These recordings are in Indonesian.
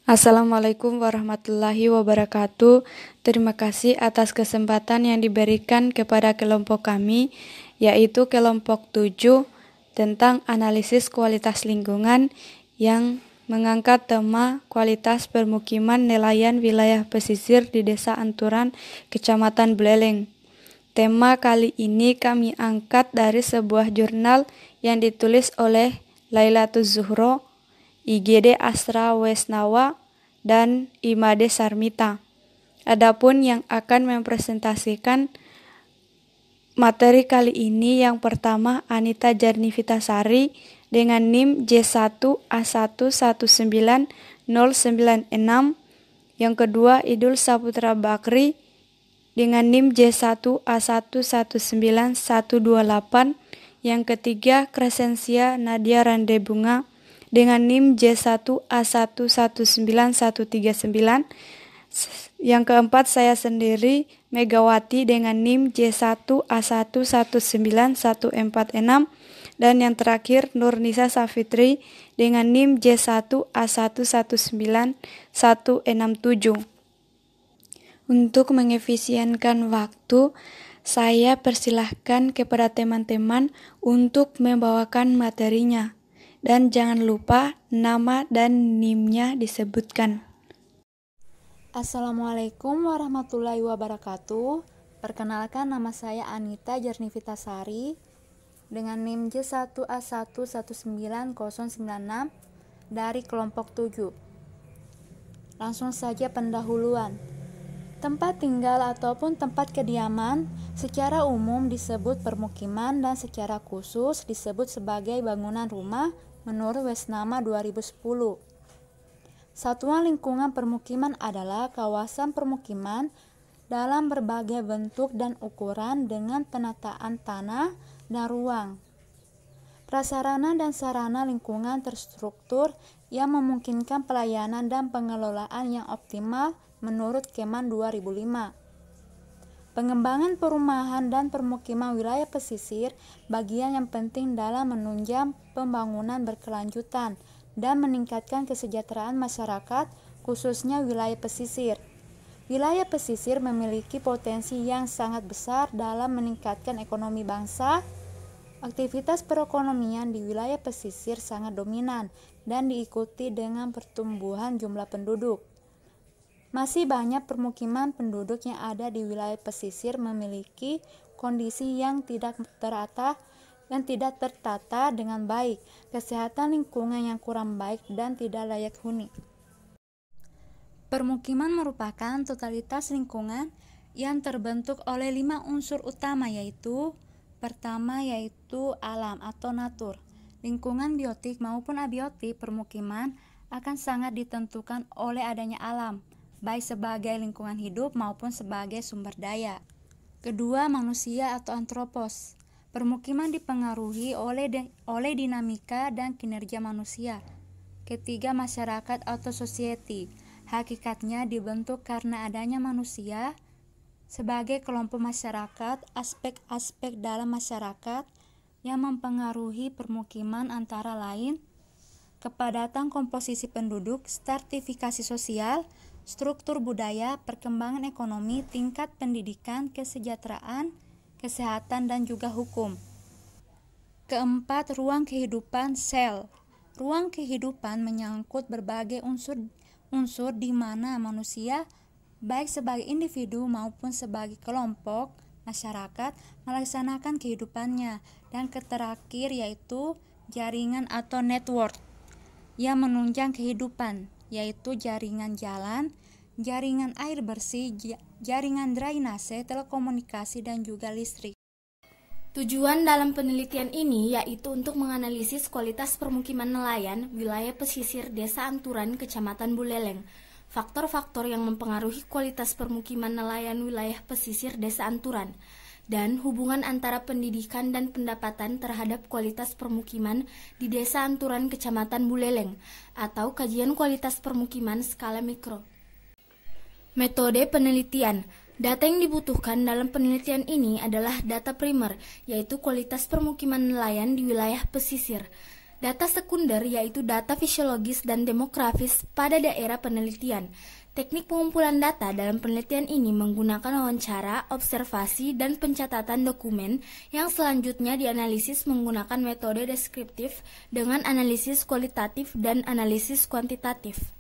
Assalamualaikum warahmatullahi wabarakatuh. Terima kasih atas kesempatan yang diberikan kepada kelompok kami, yaitu kelompok 7 tentang analisis kualitas lingkungan yang mengangkat tema kualitas permukiman nelayan wilayah pesisir di Desa Anturan, Kecamatan Buleleng. Tema kali ini kami angkat dari sebuah jurnal yang ditulis oleh Lailatul Zuhro, IGD Astra Wesnawa, dan Imade Sarmita. Adapun yang akan mempresentasikan materi kali ini yang pertama Anita Jarnivitasari dengan NIM J1A119096, yang kedua Idul Saputra Bakri dengan NIM J1A119128, yang ketiga Crescentia Nadia Randebunga dengan NIM J1A119139, yang keempat saya sendiri Megawati dengan NIM J1A119146, dan yang terakhir Nurnisa Safitri dengan NIM J1A119167. Untuk mengefisienkan waktu, saya persilahkan kepada teman-teman untuk membawakan materinya. Dan jangan lupa nama dan NIM-nya disebutkan. Assalamualaikum warahmatullahi wabarakatuh. Perkenalkan, nama saya Anita Jarnivitasari dengan NIM J1A119096 dari kelompok 7. Langsung saja pendahuluan. Tempat tinggal ataupun tempat kediaman secara umum disebut permukiman dan secara khusus disebut sebagai bangunan rumah menurut Wesnama 2010. Satuan lingkungan permukiman adalah kawasan permukiman dalam berbagai bentuk dan ukuran dengan penataan tanah dan ruang. Prasarana dan sarana lingkungan terstruktur yang memungkinkan pelayanan dan pengelolaan yang optimal menurut Keman 2005. Pengembangan perumahan dan permukiman wilayah pesisir bagian yang penting dalam menunjang pembangunan berkelanjutan dan meningkatkan kesejahteraan masyarakat, khususnya wilayah pesisir. Wilayah pesisir memiliki potensi yang sangat besar dalam meningkatkan ekonomi bangsa. Aktivitas perekonomian di wilayah pesisir sangat dominan dan diikuti dengan pertumbuhan jumlah penduduk. Masih banyak permukiman penduduk yang ada di wilayah pesisir memiliki kondisi yang tidak tertata dengan baik, kesehatan lingkungan yang kurang baik dan tidak layak huni. Permukiman merupakan totalitas lingkungan yang terbentuk oleh 5 unsur utama, yaitu pertama yaitu alam atau natur. Lingkungan biotik maupun abiotik permukiman akan sangat ditentukan oleh adanya alam, baik sebagai lingkungan hidup maupun sebagai sumber daya. Kedua, manusia atau antropos. Permukiman dipengaruhi oleh dinamika dan kinerja manusia. Ketiga, masyarakat atau society. Hakikatnya dibentuk karena adanya manusia sebagai kelompok masyarakat, aspek-aspek dalam masyarakat yang mempengaruhi permukiman antara lain kepadatan komposisi penduduk, stratifikasi sosial, struktur budaya, perkembangan ekonomi, tingkat pendidikan, kesejahteraan, kesehatan, dan juga hukum. Keempat, ruang kehidupan sel. Ruang kehidupan menyangkut berbagai unsur di mana manusia, baik sebagai individu maupun sebagai kelompok masyarakat, melaksanakan kehidupannya. Dan terakhir yaitu jaringan atau network yang menunjang kehidupan, yaitu jaringan jalan, jaringan air bersih, jaringan drainase, telekomunikasi, dan juga listrik. Tujuan dalam penelitian ini yaitu untuk menganalisis kualitas permukiman nelayan wilayah pesisir Desa Anturan, Kecamatan Buleleng. Faktor-faktor yang mempengaruhi kualitas permukiman nelayan wilayah pesisir Desa Anturan, dan hubungan antara pendidikan dan pendapatan terhadap kualitas permukiman di Desa Anturan, Kecamatan Buleleng, atau kajian kualitas permukiman skala mikro. Metode penelitian. Data yang dibutuhkan dalam penelitian ini adalah data primer, yaitu kualitas permukiman nelayan di wilayah pesisir. Data sekunder yaitu data fisiologis dan demografis pada daerah penelitian. Teknik pengumpulan data dalam penelitian ini menggunakan wawancara, observasi, dan pencatatan dokumen yang selanjutnya dianalisis menggunakan metode deskriptif dengan analisis kualitatif dan analisis kuantitatif.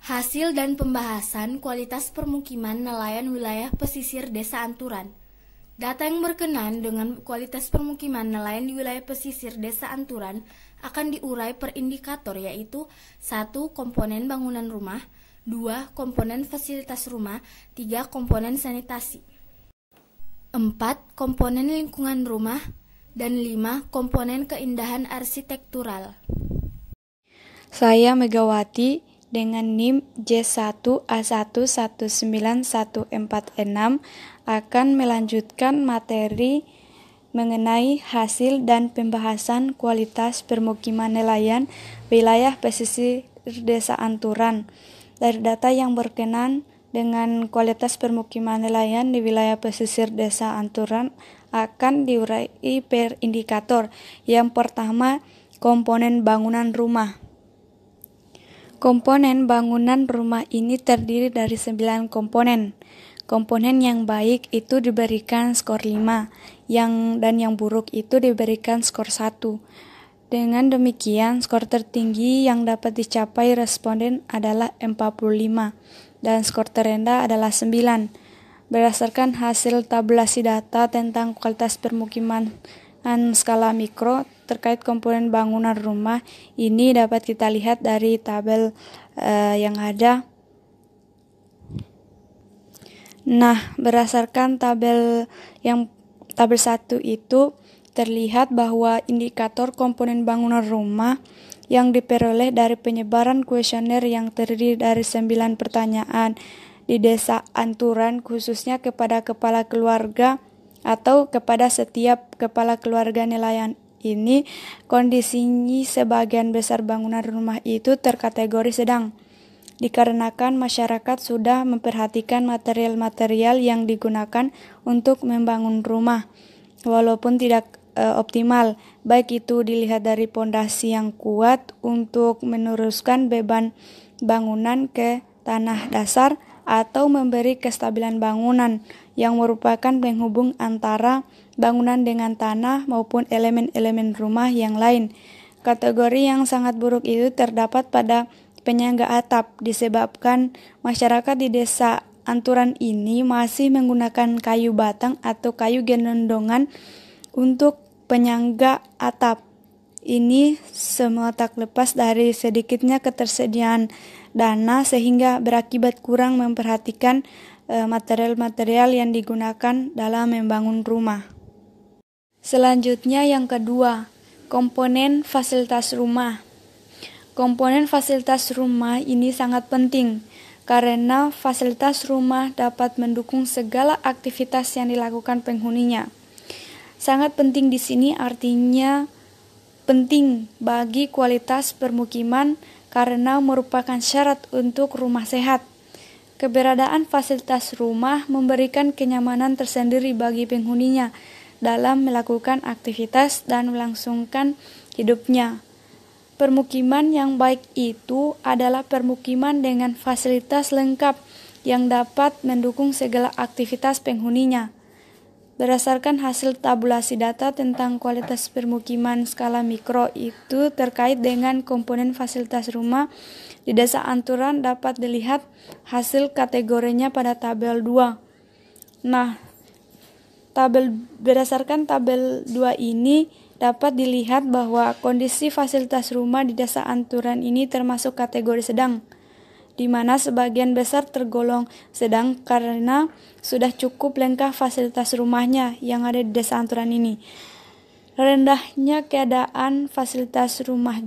Hasil dan pembahasan kualitas permukiman nelayan wilayah pesisir Desa Anturan. Data yang berkenaan dengan kualitas permukiman nelayan di wilayah pesisir Desa Anturan akan diurai per indikator yaitu 1. Komponen bangunan rumah, 2. Komponen fasilitas rumah, 3. Komponen sanitasi, 4. Komponen lingkungan rumah, dan 5. Komponen keindahan arsitektural. Saya Megawati dengan NIM J1A1191146 akan melanjutkan materi mengenai hasil dan pembahasan kualitas permukiman nelayan wilayah pesisir Desa Anturan. Dari data yang berkenaan dengan kualitas permukiman nelayan di wilayah pesisir Desa Anturan akan diurai per indikator. Yang pertama, komponen bangunan rumah. Komponen bangunan rumah ini terdiri dari 9 komponen. Komponen yang baik itu diberikan skor 5, dan yang buruk itu diberikan skor 1. Dengan demikian, skor tertinggi yang dapat dicapai responden adalah 45, dan skor terendah adalah 9. Berdasarkan hasil tabulasi data tentang kualitas permukiman skala mikro terkait komponen bangunan rumah ini dapat kita lihat dari tabel yang ada. Nah, berdasarkan tabel 1 itu terlihat bahwa indikator komponen bangunan rumah yang diperoleh dari penyebaran kuesioner yang terdiri dari 9 pertanyaan di Desa Anturan khususnya kepada kepala keluarga atau kepada setiap kepala keluarga nelayan ini, kondisinya sebagian besar bangunan rumah itu terkategori sedang, dikarenakan masyarakat sudah memperhatikan material-material yang digunakan untuk membangun rumah, walaupun tidak optimal, baik itu dilihat dari pondasi yang kuat untuk meneruskan beban bangunan ke tanah dasar atau memberi kestabilan bangunan yang merupakan penghubung antara bangunan dengan tanah maupun elemen-elemen rumah yang lain. Kategori yang sangat buruk itu terdapat pada penyangga atap disebabkan masyarakat di Desa Anturan ini masih menggunakan kayu batang atau kayu gelondongan untuk penyangga atap. Ini semua tak lepas dari sedikitnya ketersediaan dana sehingga berakibat kurang memperhatikan material-material yang digunakan dalam membangun rumah. Selanjutnya yang kedua, komponen fasilitas rumah. Komponen fasilitas rumah ini sangat penting karena fasilitas rumah dapat mendukung segala aktivitas yang dilakukan penghuninya. Sangat penting di sini artinya penting bagi kualitas permukiman karena merupakan syarat untuk rumah sehat. Keberadaan fasilitas rumah memberikan kenyamanan tersendiri bagi penghuninya dalam melakukan aktivitas dan melangsungkan hidupnya. Permukiman yang baik itu adalah permukiman dengan fasilitas lengkap yang dapat mendukung segala aktivitas penghuninya. Berdasarkan hasil tabulasi data tentang kualitas permukiman skala mikro itu terkait dengan komponen fasilitas rumah di Desa Anturan dapat dilihat hasil kategorinya pada tabel 2. Nah, berdasarkan tabel 2 ini dapat dilihat bahwa kondisi fasilitas rumah di Desa Anturan ini termasuk kategori sedang, di mana sebagian besar tergolong sedang karena sudah cukup lengkap fasilitas rumahnya yang ada di Desa Anturan ini. Rendahnya keadaan fasilitas rumah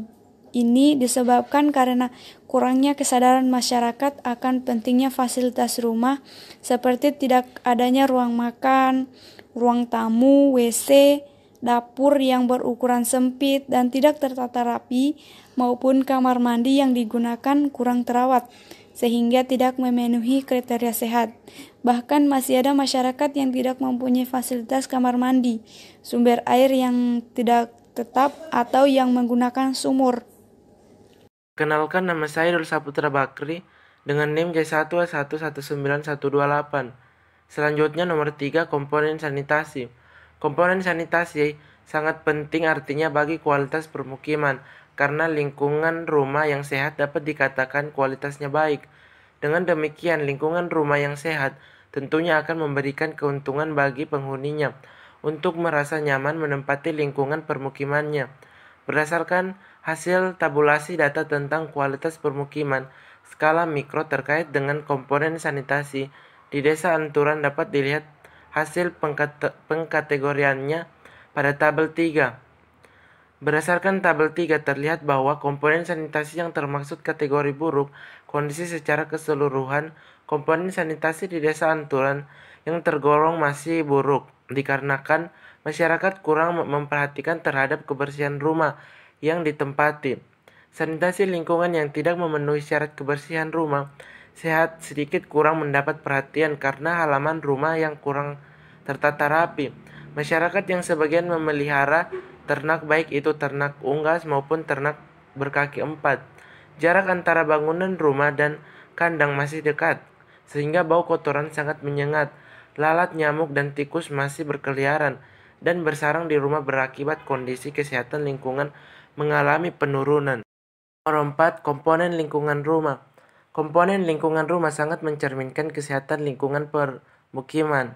ini disebabkan karena kurangnya kesadaran masyarakat akan pentingnya fasilitas rumah seperti tidak adanya ruang makan, ruang tamu, WC, dapur yang berukuran sempit dan tidak tertata rapi, maupun kamar mandi yang digunakan kurang terawat, sehingga tidak memenuhi kriteria sehat. Bahkan masih ada masyarakat yang tidak mempunyai fasilitas kamar mandi, sumber air yang tidak tetap atau yang menggunakan sumur. Kenalkan, nama saya Dul Saputra Bakri dengan NIM J1A1191128. Selanjutnya nomor 3, komponen sanitasi. Komponen sanitasi sangat penting artinya bagi kualitas permukiman karena lingkungan rumah yang sehat dapat dikatakan kualitasnya baik. Dengan demikian, lingkungan rumah yang sehat tentunya akan memberikan keuntungan bagi penghuninya untuk merasa nyaman menempati lingkungan permukimannya. Berdasarkan hasil tabulasi data tentang kualitas permukiman skala mikro terkait dengan komponen sanitasi di Desa Anturan dapat dilihat hasil pengkategoriannya pada tabel 3. Berdasarkan tabel 3 terlihat bahwa komponen sanitasi yang termaksud kategori buruk, kondisi secara keseluruhan komponen sanitasi di Desa Anturan yang tergolong masih buruk dikarenakan masyarakat kurang memperhatikan terhadap kebersihan rumah yang ditempati. Sanitasi lingkungan yang tidak memenuhi syarat kebersihan rumah sehat sedikit kurang mendapat perhatian karena halaman rumah yang kurang tertata rapi. Masyarakat yang sebagian memelihara ternak baik itu ternak unggas maupun ternak berkaki 4. Jarak antara bangunan rumah dan kandang masih dekat, sehingga bau kotoran sangat menyengat. Lalat, nyamuk, dan tikus masih berkeliaran dan bersarang di rumah berakibat kondisi kesehatan lingkungan mengalami penurunan. Nomor 4, komponen lingkungan rumah. Komponen lingkungan rumah sangat mencerminkan kesehatan lingkungan permukiman.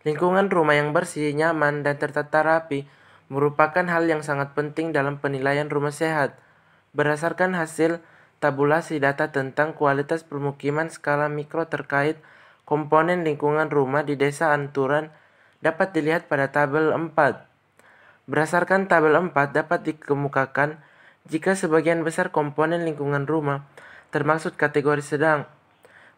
Lingkungan rumah yang bersih, nyaman, dan tertata rapi merupakan hal yang sangat penting dalam penilaian rumah sehat. Berdasarkan hasil tabulasi data tentang kualitas permukiman skala mikro terkait komponen lingkungan rumah di Desa Anturan dapat dilihat pada tabel 4. Berdasarkan tabel 4 dapat dikemukakan jika sebagian besar komponen lingkungan rumah termaksud kategori sedang.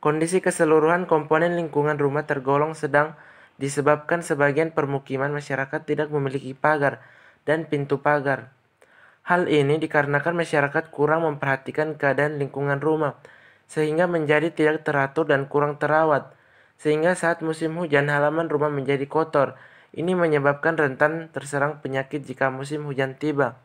Kondisi keseluruhan komponen lingkungan rumah tergolong sedang disebabkan sebagian permukiman masyarakat tidak memiliki pagar dan pintu pagar. Hal ini dikarenakan masyarakat kurang memperhatikan keadaan lingkungan rumah, sehingga menjadi tidak teratur dan kurang terawat. Sehingga saat musim hujan halaman rumah menjadi kotor. Ini menyebabkan rentan terserang penyakit jika musim hujan tiba.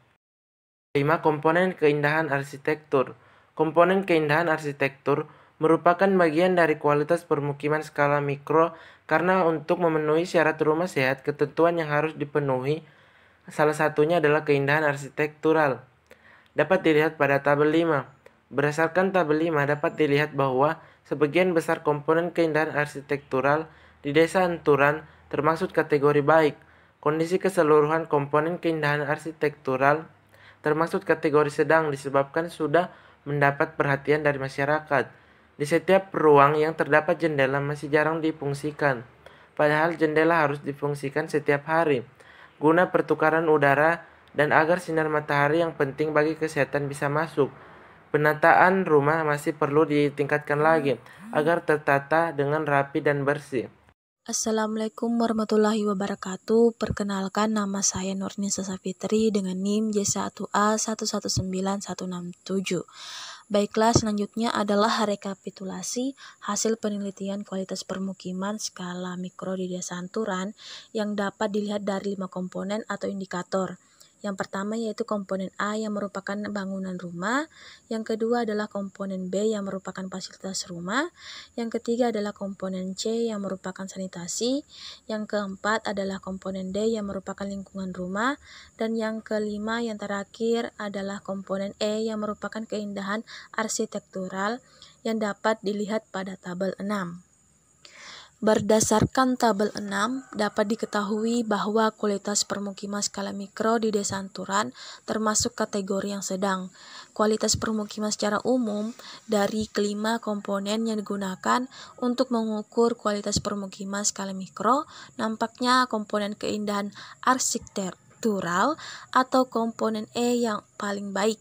5. Komponen keindahan arsitektur. Komponen keindahan arsitektur merupakan bagian dari kualitas permukiman skala mikro karena untuk memenuhi syarat rumah sehat, ketentuan yang harus dipenuhi salah satunya adalah keindahan arsitektural. Dapat dilihat pada tabel 5. Berdasarkan tabel 5 dapat dilihat bahwa sebagian besar komponen keindahan arsitektural di Desa Anturan termaksud kategori baik. Kondisi keseluruhan komponen keindahan arsitektural termaksud kategori sedang disebabkan sudah mendapat perhatian dari masyarakat. Di setiap ruang yang terdapat jendela masih jarang difungsikan, padahal jendela harus difungsikan setiap hari, guna pertukaran udara dan agar sinar matahari yang penting bagi kesehatan bisa masuk. Penataan rumah masih perlu ditingkatkan lagi, agar tertata dengan rapi dan bersih. Assalamualaikum warahmatullahi wabarakatuh. Perkenalkan, nama saya Nurnisa Safitri dengan NIM J1A119167. Baiklah, selanjutnya adalah rekapitulasi hasil penelitian kualitas permukiman skala mikro di Desa Anturan yang dapat dilihat dari 5 komponen atau indikator. Yang pertama yaitu komponen A yang merupakan bangunan rumah, yang kedua adalah komponen B yang merupakan fasilitas rumah, yang ketiga adalah komponen C yang merupakan sanitasi, yang keempat adalah komponen D yang merupakan lingkungan rumah, dan yang kelima yang terakhir adalah komponen E yang merupakan keindahan arsitektural yang dapat dilihat pada tabel 6. Berdasarkan tabel 6, dapat diketahui bahwa kualitas permukiman skala mikro di Desa Anturan termasuk kategori yang sedang. Kualitas permukiman secara umum dari kelima komponen yang digunakan untuk mengukur kualitas permukiman skala mikro, nampaknya komponen keindahan arsitektural atau komponen E yang paling baik.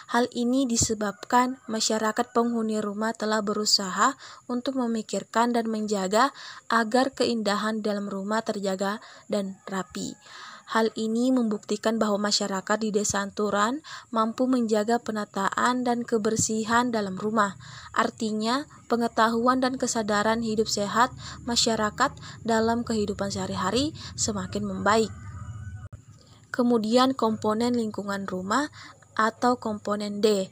Hal ini disebabkan masyarakat penghuni rumah telah berusaha untuk memikirkan dan menjaga agar keindahan dalam rumah terjaga dan rapi. Hal ini membuktikan bahwa masyarakat di Desa Anturan mampu menjaga penataan dan kebersihan dalam rumah. Artinya, pengetahuan dan kesadaran hidup sehat masyarakat dalam kehidupan sehari-hari semakin membaik. Kemudian komponen lingkungan rumah atau komponen D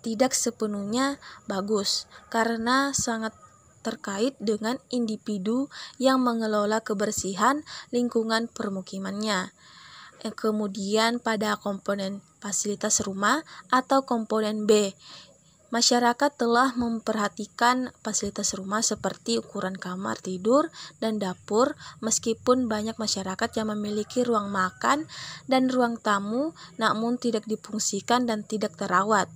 tidak sepenuhnya bagus karena sangat terkait dengan individu yang mengelola kebersihan lingkungan permukimannya. Kemudian pada komponen fasilitas rumah atau komponen B, masyarakat telah memperhatikan fasilitas rumah seperti ukuran kamar tidur dan dapur, meskipun banyak masyarakat yang memiliki ruang makan dan ruang tamu namun tidak difungsikan dan tidak terawat.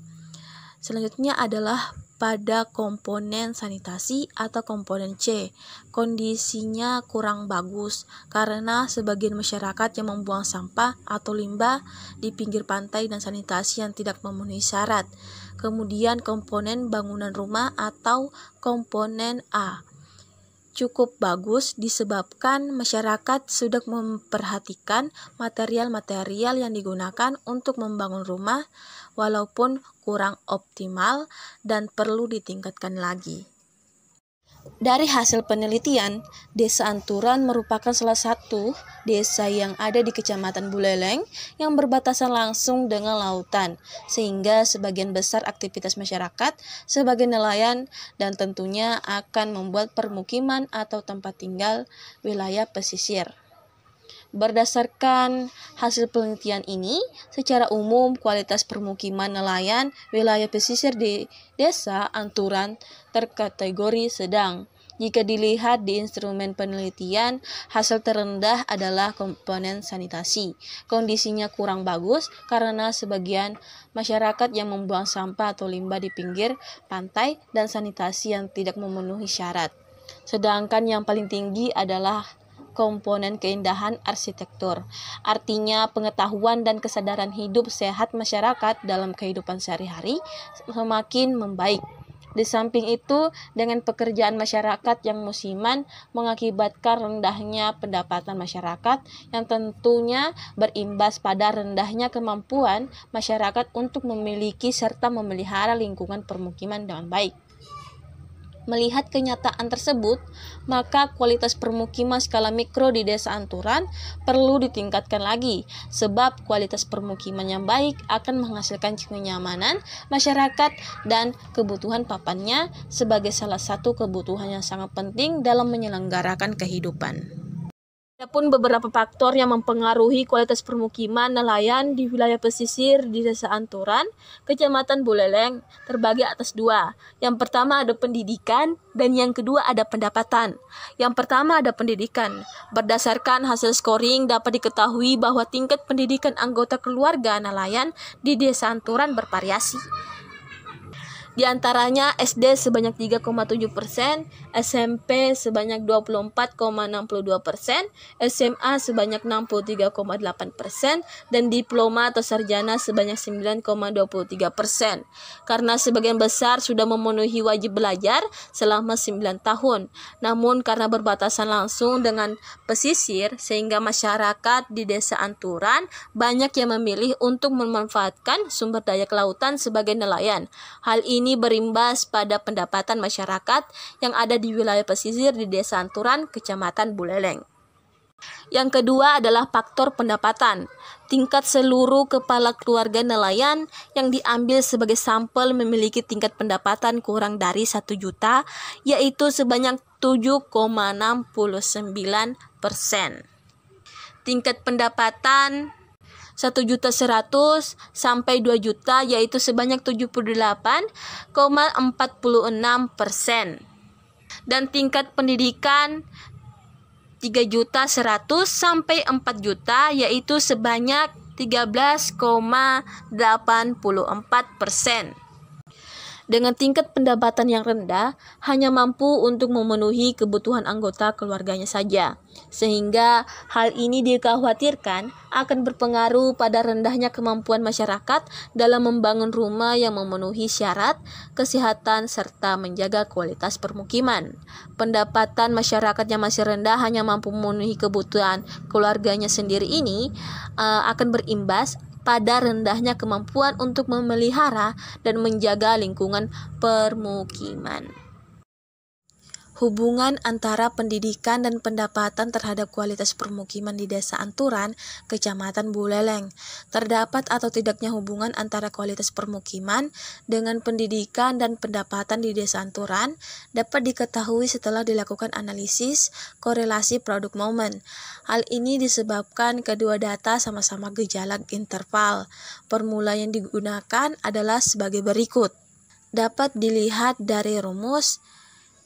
Selanjutnya adalah pada komponen sanitasi atau komponen C, kondisinya kurang bagus karena sebagian masyarakat yang membuang sampah atau limbah di pinggir pantai dan sanitasi yang tidak memenuhi syarat. Kemudian komponen bangunan rumah atau komponen A cukup bagus disebabkan masyarakat sudah memperhatikan material-material yang digunakan untuk membangun rumah walaupun kurang optimal dan perlu ditingkatkan lagi. Dari hasil penelitian, Desa Anturan merupakan salah satu desa yang ada di Kecamatan Buleleng yang berbatasan langsung dengan lautan, sehingga sebagian besar aktivitas masyarakat sebagai nelayan dan tentunya akan membuat permukiman atau tempat tinggal wilayah pesisir. Berdasarkan hasil penelitian ini, secara umum kualitas permukiman nelayan wilayah pesisir di Desa Anturan terkategori sedang. Jika dilihat di instrumen penelitian, hasil terendah adalah komponen sanitasi. Kondisinya kurang bagus karena sebagian masyarakat yang membuang sampah atau limbah di pinggir pantai dan sanitasi yang tidak memenuhi syarat. Sedangkan yang paling tinggi adalah komponen keindahan arsitektur. Artinya pengetahuan dan kesadaran hidup sehat masyarakat dalam kehidupan sehari-hari semakin membaik. Di samping itu, dengan pekerjaan masyarakat yang musiman mengakibatkan rendahnya pendapatan masyarakat yang tentunya berimbas pada rendahnya kemampuan masyarakat untuk memiliki serta memelihara lingkungan permukiman dengan baik. Melihat kenyataan tersebut, maka kualitas permukiman skala mikro di Desa Anturan perlu ditingkatkan lagi, sebab kualitas permukiman yang baik akan menghasilkan kenyamanan masyarakat dan kebutuhan papannya sebagai salah satu kebutuhan yang sangat penting dalam menyelenggarakan kehidupan. Adapun beberapa faktor yang mempengaruhi kualitas permukiman nelayan di wilayah pesisir di Desa Anturan, Kecamatan Buleleng, terbagi atas dua. Yang pertama ada pendidikan dan yang kedua ada pendapatan. Yang pertama ada pendidikan. Berdasarkan hasil scoring dapat diketahui bahwa tingkat pendidikan anggota keluarga nelayan di Desa Anturan bervariasi. Di antaranya SD sebanyak 3,7%, SMP sebanyak 24,62%, SMA sebanyak 63,8%, dan diploma atau sarjana sebanyak 9,23%. Karena sebagian besar sudah memenuhi wajib belajar selama 9 tahun. Namun karena berbatasan langsung dengan pesisir, sehingga masyarakat di Desa Anturan banyak yang memilih untuk memanfaatkan sumber daya kelautan sebagai nelayan. Hal ini berimbas pada pendapatan masyarakat yang ada di wilayah pesisir di Desa Anturan, Kecamatan Buleleng. Yang kedua adalah faktor pendapatan. Tingkat seluruh kepala keluarga nelayan yang diambil sebagai sampel memiliki tingkat pendapatan kurang dari 1 juta, yaitu sebanyak 7,69%. Tingkat pendapatan 1.100.000 sampai 2 juta yaitu sebanyak 78,46%. Dan tingkat pendidikan 3.100.000 sampai 4 juta yaitu sebanyak 13,84%. Dengan tingkat pendapatan yang rendah, hanya mampu untuk memenuhi kebutuhan anggota keluarganya saja. Sehingga hal ini dikhawatirkan akan berpengaruh pada rendahnya kemampuan masyarakat dalam membangun rumah yang memenuhi syarat kesehatan serta menjaga kualitas permukiman. Pendapatan masyarakat yang masih rendah hanya mampu memenuhi kebutuhan keluarganya sendiri ini akan berimbas pada rendahnya kemampuan untuk memelihara dan menjaga lingkungan permukiman. Hubungan antara pendidikan dan pendapatan terhadap kualitas permukiman di Desa Anturan, Kecamatan Buleleng. Terdapat atau tidaknya hubungan antara kualitas permukiman dengan pendidikan dan pendapatan di Desa Anturan dapat diketahui setelah dilakukan analisis korelasi produk momen. Hal ini disebabkan kedua data sama-sama gejala interval. Formula yang digunakan adalah sebagai berikut. Dapat dilihat dari rumus,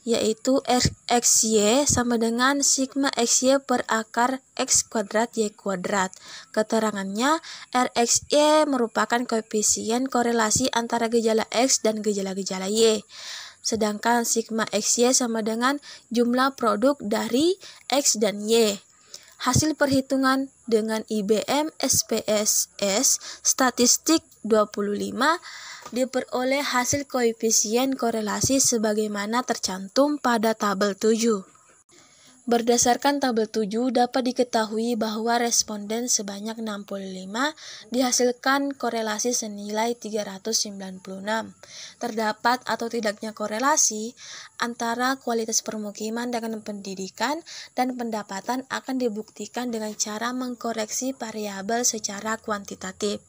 yaitu XY sama dengan sigma XY per akar X kuadrat Y kuadrat. Keterangannya, RXY merupakan koefisien korelasi antara gejala X dan gejala-gejala Y. Sedangkan sigma XY sama dengan jumlah produk dari X dan Y. Hasil perhitungan dengan IBM SPSS statistik 25 diperoleh hasil koefisien korelasi sebagaimana tercantum pada tabel 7. Berdasarkan tabel 7 dapat diketahui bahwa responden sebanyak 65 dihasilkan korelasi senilai 396. Terdapat atau tidaknya korelasi antara kualitas permukiman dengan pendidikan dan pendapatan akan dibuktikan dengan cara mengkoreksi variabel secara kuantitatif.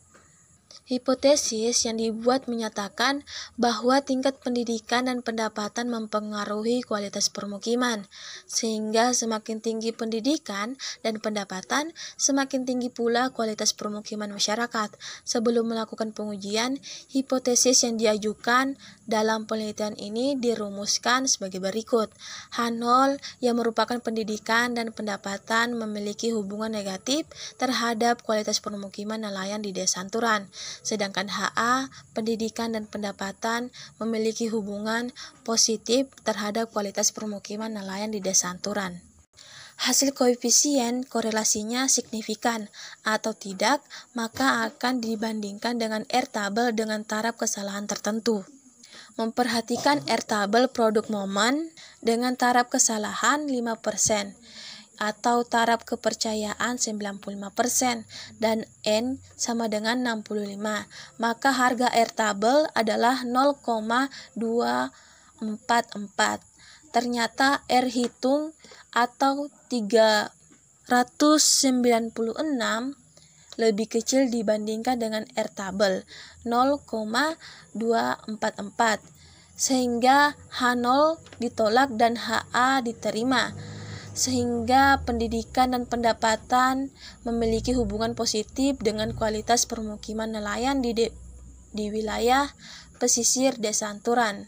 Hipotesis yang dibuat menyatakan bahwa tingkat pendidikan dan pendapatan mempengaruhi kualitas permukiman, sehingga semakin tinggi pendidikan dan pendapatan, semakin tinggi pula kualitas permukiman masyarakat. Sebelum melakukan pengujian, hipotesis yang diajukan dalam penelitian ini dirumuskan sebagai berikut. H0 yang merupakan pendidikan dan pendapatan memiliki hubungan negatif terhadap kualitas permukiman nelayan di Desa Anturan. Sedangkan HA, pendidikan dan pendapatan memiliki hubungan positif terhadap kualitas permukiman nelayan di Desa Anturan. Hasil koefisien korelasinya signifikan atau tidak, maka akan dibandingkan dengan R-tabel dengan taraf kesalahan tertentu. Memperhatikan R-tabel produk momen dengan taraf kesalahan 5%. Atau taraf kepercayaan 95% dan N sama dengan 65, maka harga R-tabel adalah 0,244. Ternyata R hitung atau 396 lebih kecil dibandingkan dengan R-tabel 0,244, sehingga H0 ditolak dan HA diterima. Sehingga pendidikan dan pendapatan memiliki hubungan positif dengan kualitas permukiman nelayan di wilayah pesisir Desa Anturan.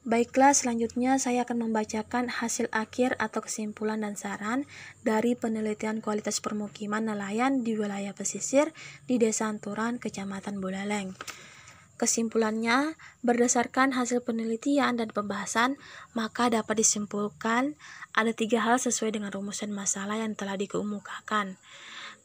Baiklah, selanjutnya saya akan membacakan hasil akhir atau kesimpulan dan saran dari penelitian kualitas permukiman nelayan di wilayah pesisir di Desa Anturan, Kecamatan Buleleng. Kesimpulannya, berdasarkan hasil penelitian dan pembahasan, maka dapat disimpulkan ada 3 hal sesuai dengan rumusan masalah yang telah dikemukakan.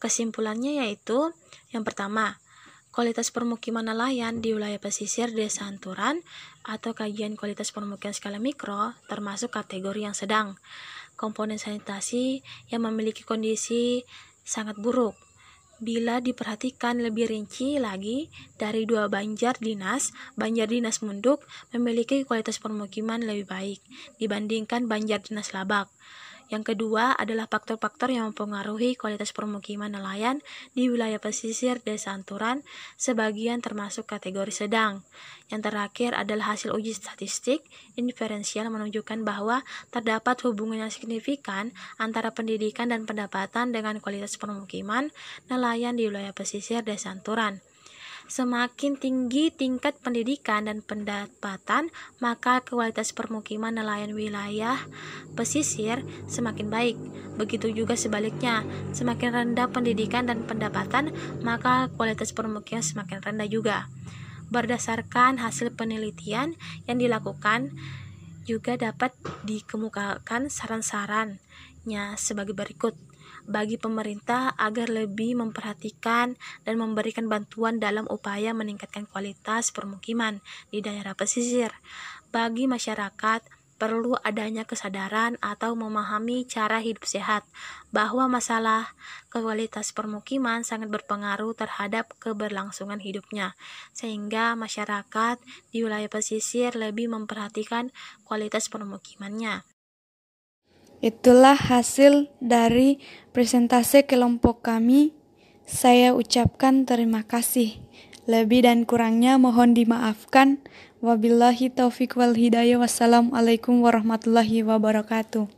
Kesimpulannya yaitu, yang pertama, kualitas permukiman nelayan di wilayah pesisir Desa Anturan atau kajian kualitas permukiman skala mikro termasuk kategori yang sedang. Komponen sanitasi yang memiliki kondisi sangat buruk. Bila diperhatikan lebih rinci lagi, dari 2 Banjar Dinas Munduk memiliki kualitas permukiman lebih baik dibandingkan Banjar Dinas Labak. Yang kedua adalah faktor-faktor yang mempengaruhi kualitas permukiman nelayan di wilayah pesisir Desa Anturan, sebagian termasuk kategori sedang. Yang terakhir adalah hasil uji statistik inferensial menunjukkan bahwa terdapat hubungan yang signifikan antara pendidikan dan pendapatan dengan kualitas permukiman nelayan di wilayah pesisir Desa Anturan. Semakin tinggi tingkat pendidikan dan pendapatan, maka kualitas permukiman nelayan wilayah pesisir semakin baik. Begitu juga sebaliknya, semakin rendah pendidikan dan pendapatan, maka kualitas permukiman semakin rendah juga. Berdasarkan hasil penelitian yang dilakukan, juga dapat dikemukakan saran-sarannya sebagai berikut. Bagi pemerintah agar lebih memperhatikan dan memberikan bantuan dalam upaya meningkatkan kualitas permukiman di daerah pesisir. Bagi masyarakat, perlu adanya kesadaran atau memahami cara hidup sehat, bahwa masalah kualitas permukiman sangat berpengaruh terhadap keberlangsungan hidupnya, sehingga masyarakat di wilayah pesisir lebih memperhatikan kualitas permukimannya. Itulah hasil dari presentasi kelompok kami. Saya ucapkan terima kasih. Lebih dan kurangnya mohon dimaafkan. Wabillahi taufiq wal hidayah. Wassalamualaikum warahmatullahi wabarakatuh.